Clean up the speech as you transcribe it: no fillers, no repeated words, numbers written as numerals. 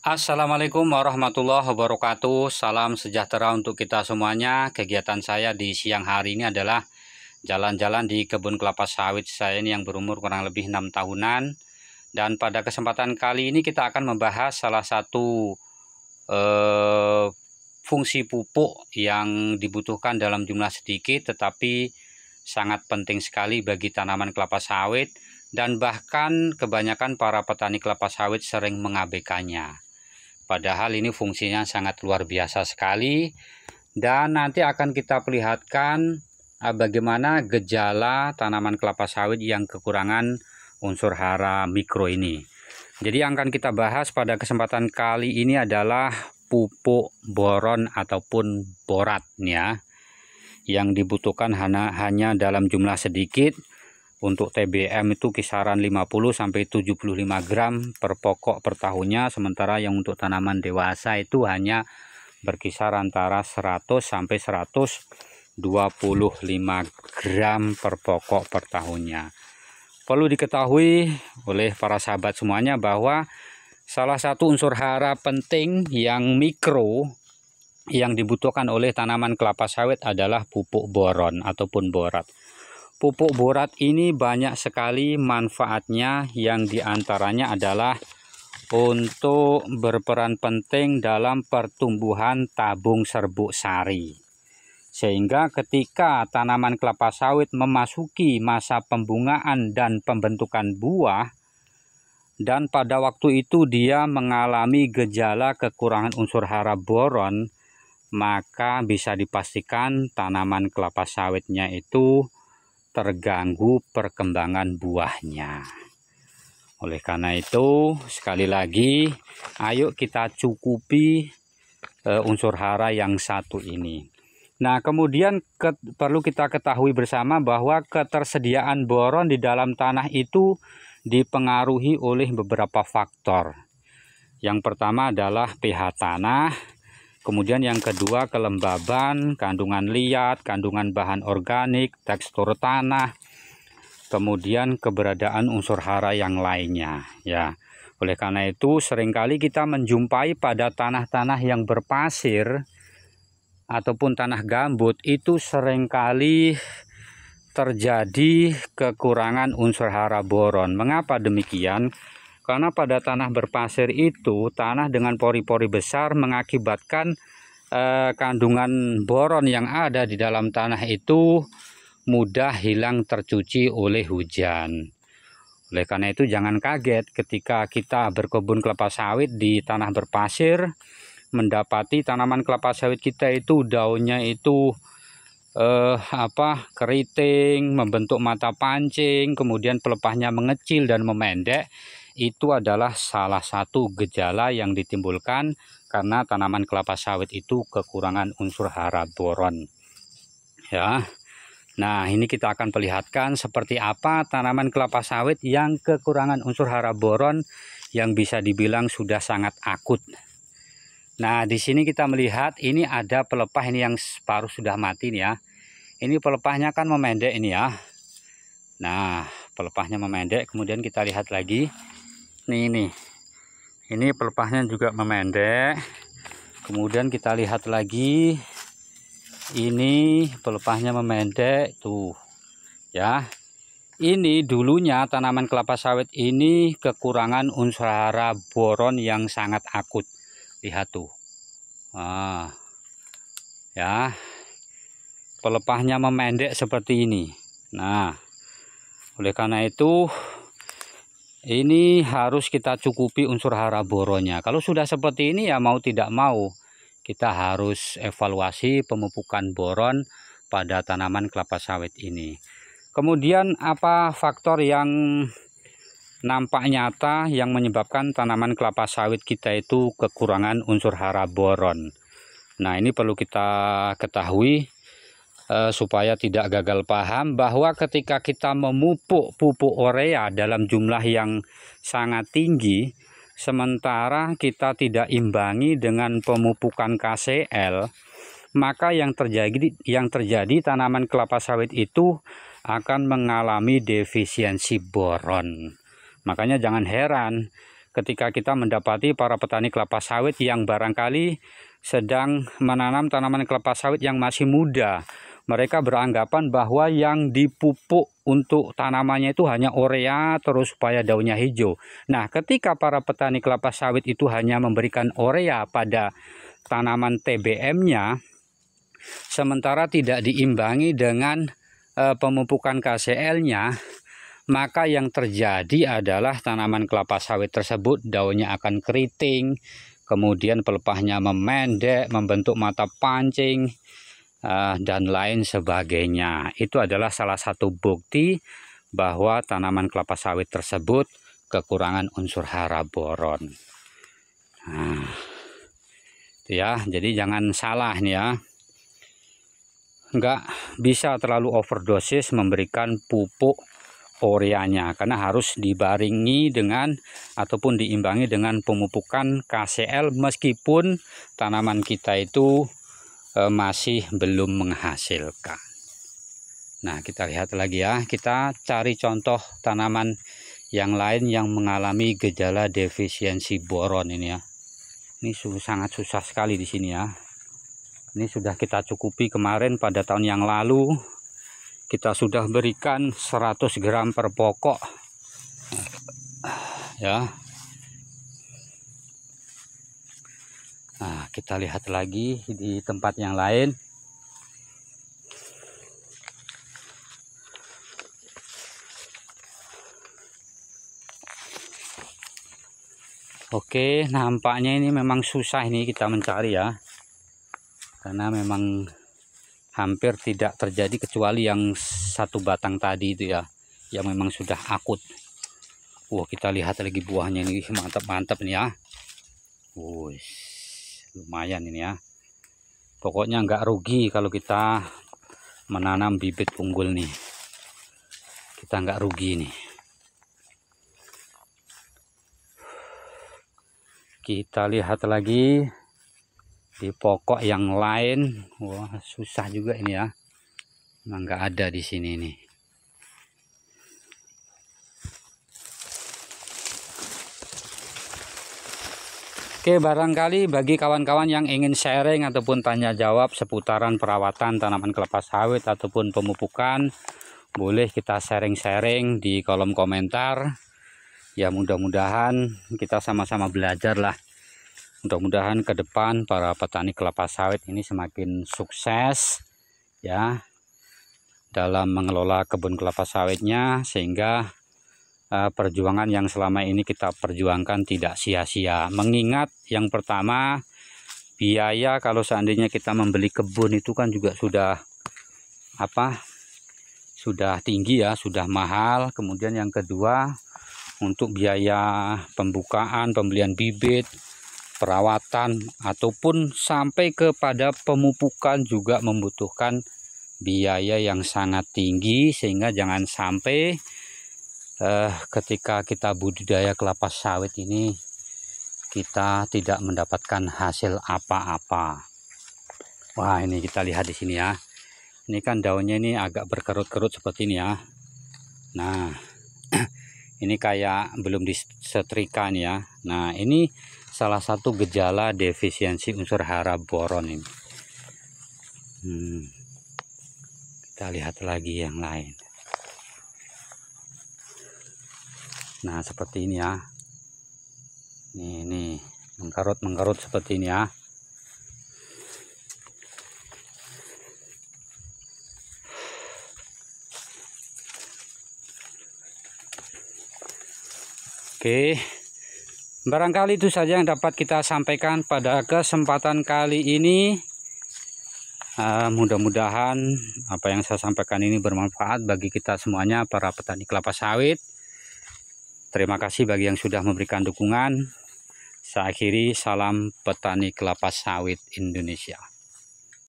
Assalamualaikum warahmatullahi wabarakatuh. Salam sejahtera untuk kita semuanya. Kegiatan saya di siang hari ini adalah jalan-jalan di kebun kelapa sawit saya ini yang berumur kurang lebih 6 tahunan. Dan pada kesempatan kali ini kita akan membahas salah satu fungsi pupuk yang dibutuhkan dalam jumlah sedikit tetapi sangat penting sekali bagi tanaman kelapa sawit, dan bahkan kebanyakan para petani kelapa sawit sering mengabaikannya. Padahal ini fungsinya sangat luar biasa sekali, dan nanti akan kita perlihatkan bagaimana gejala tanaman kelapa sawit yang kekurangan unsur hara mikro ini. Jadi yang akan kita bahas pada kesempatan kali ini adalah pupuk boron ataupun borat ya, yang dibutuhkan hanya dalam jumlah sedikit. Untuk TBM itu kisaran 50-75 gram per pokok per tahunnya, sementara yang untuk tanaman dewasa itu hanya berkisar antara 100-125 gram per pokok per tahunnya. Perlu diketahui oleh para sahabat semuanya bahwa salah satu unsur hara penting yang mikro yang dibutuhkan oleh tanaman kelapa sawit adalah pupuk boron ataupun borat. Pupuk borat ini banyak sekali manfaatnya, yang diantaranya adalah untuk berperan penting dalam pertumbuhan tabung serbuk sari. Sehingga ketika tanaman kelapa sawit memasuki masa pembungaan dan pembentukan buah, dan pada waktu itu dia mengalami gejala kekurangan unsur hara boron, maka bisa dipastikan tanaman kelapa sawitnya itu terganggu perkembangan buahnya. Oleh karena itu, sekali lagi, ayo kita cukupi unsur hara yang satu ini. Nah, kemudian perlu kita ketahui bersama bahwa ketersediaan boron di dalam tanah itu dipengaruhi oleh beberapa faktor. Yang pertama adalah pH tanah. Kemudian yang kedua kelembaban, kandungan liat, kandungan bahan organik, tekstur tanah, kemudian keberadaan unsur hara yang lainnya ya. Oleh karena itu seringkali kita menjumpai pada tanah-tanah yang berpasir ataupun tanah gambut itu seringkali terjadi kekurangan unsur hara boron. Mengapa demikian? Karena pada tanah berpasir itu, tanah dengan pori-pori besar mengakibatkan kandungan boron yang ada di dalam tanah itu mudah hilang tercuci oleh hujan. Oleh karena itu jangan kaget ketika kita berkebun kelapa sawit di tanah berpasir, mendapati tanaman kelapa sawit kita itu daunnya itu keriting, membentuk mata pancing, kemudian pelepahnya mengecil dan memendek. Itu adalah salah satu gejala yang ditimbulkan karena tanaman kelapa sawit itu kekurangan unsur hara boron ya. Nah, ini kita akan perlihatkan seperti apa tanaman kelapa sawit yang kekurangan unsur hara boron yang bisa dibilang sudah sangat akut. Nah, di sini kita melihat ini ada pelepah ini yang separuh sudah mati nih ya. Ini pelepahnya kan memendek ini ya. Nah, pelepahnya memendek, kemudian kita lihat lagi. Ini pelepahnya juga memendek. Kemudian kita lihat lagi, ini pelepahnya memendek tuh ya. Ini dulunya tanaman kelapa sawit ini kekurangan unsur hara boron yang sangat akut. Lihat tuh ya, pelepahnya memendek seperti ini. Nah, oleh karena itu ini harus kita cukupi unsur hara boronnya. Kalau sudah seperti ini ya mau tidak mau kita harus evaluasi pemupukan boron pada tanaman kelapa sawit ini. Kemudian apa faktor yang nampak nyata yang menyebabkan tanaman kelapa sawit kita itu kekurangan unsur hara boron? Nah, ini perlu kita ketahui supaya tidak gagal paham bahwa ketika kita memupuk pupuk urea dalam jumlah yang sangat tinggi, sementara kita tidak imbangi dengan pemupukan KCl, maka yang terjadi tanaman kelapa sawit itu akan mengalami defisiensi boron. Makanya jangan heran ketika kita mendapati para petani kelapa sawit yang barangkali sedang menanam tanaman kelapa sawit yang masih muda. Mereka beranggapan bahwa yang dipupuk untuk tanamannya itu hanya urea terus supaya daunnya hijau. Nah, ketika para petani kelapa sawit itu hanya memberikan urea pada tanaman TBM-nya, sementara tidak diimbangi dengan pemupukan KCL-nya, maka yang terjadi adalah tanaman kelapa sawit tersebut daunnya akan keriting, kemudian pelepahnya memendek, membentuk mata pancing, dan lain sebagainya. Itu adalah salah satu bukti bahwa tanaman kelapa sawit tersebut kekurangan unsur hara boron. Nah, ya, jadi jangan salah nih ya. Nggak bisa terlalu overdosis memberikan pupuk ureanya, karena harus dibaringi dengan ataupun diimbangi dengan pemupukan KCL meskipun tanaman kita itu masih belum menghasilkan. Nah, kita lihat lagi ya, kita cari contoh tanaman yang lain yang mengalami gejala defisiensi boron ini ya. Ini sangat susah sekali di sini ya. Ini sudah kita cukupi kemarin pada tahun yang lalu. Kita sudah berikan 100 gram per pokok ya. Nah, kita lihat lagi di tempat yang lain. Oke, nampaknya ini memang susah ini kita mencari ya. Karena memang hampir tidak terjadi kecuali yang satu batang tadi itu ya, yang memang sudah akut. Wah, kita lihat lagi buahnya ini, mantap-mantap nih ya. Lumayan ini ya. Pokoknya nggak rugi kalau kita menanam bibit unggul nih. Kita nggak rugi nih. Kita lihat lagi di pokok yang lain. Wah, susah juga ini ya. Memang nggak ada di sini nih. Oke, barangkali bagi kawan-kawan yang ingin sharing ataupun tanya jawab seputaran perawatan tanaman kelapa sawit ataupun pemupukan, boleh kita sharing-sharing di kolom komentar. Ya, mudah-mudahan kita sama-sama belajar lah. Mudah-mudahan ke depan para petani kelapa sawit ini semakin sukses ya dalam mengelola kebun kelapa sawitnya, sehingga perjuangan yang selama ini kita perjuangkan tidak sia-sia. Mengingat yang pertama, biaya kalau seandainya kita membeli kebun itu kan juga sudah tinggi ya, sudah mahal. Kemudian yang kedua, untuk biaya pembukaan, pembelian bibit, perawatan ataupun sampai kepada pemupukan juga membutuhkan biaya yang sangat tinggi, sehingga jangan sampai ketika kita budidaya kelapa sawit ini kita tidak mendapatkan hasil apa-apa. Wah, ini kita lihat di sini ya. Ini kan daunnya ini agak berkerut-kerut seperti ini ya. Nah, ini kayak belum disetrika nih ya. Nah, ini salah satu gejala defisiensi unsur hara boron ini. Kita lihat lagi yang lain. Nah, seperti ini ya. Ini mengkerut seperti ini ya. Oke, barangkali itu saja yang dapat kita sampaikan pada kesempatan kali ini. Mudah-mudahan apa yang saya sampaikan ini bermanfaat bagi kita semuanya, para petani kelapa sawit. Terima kasih bagi yang sudah memberikan dukungan. Saya akhiri, salam petani kelapa sawit Indonesia.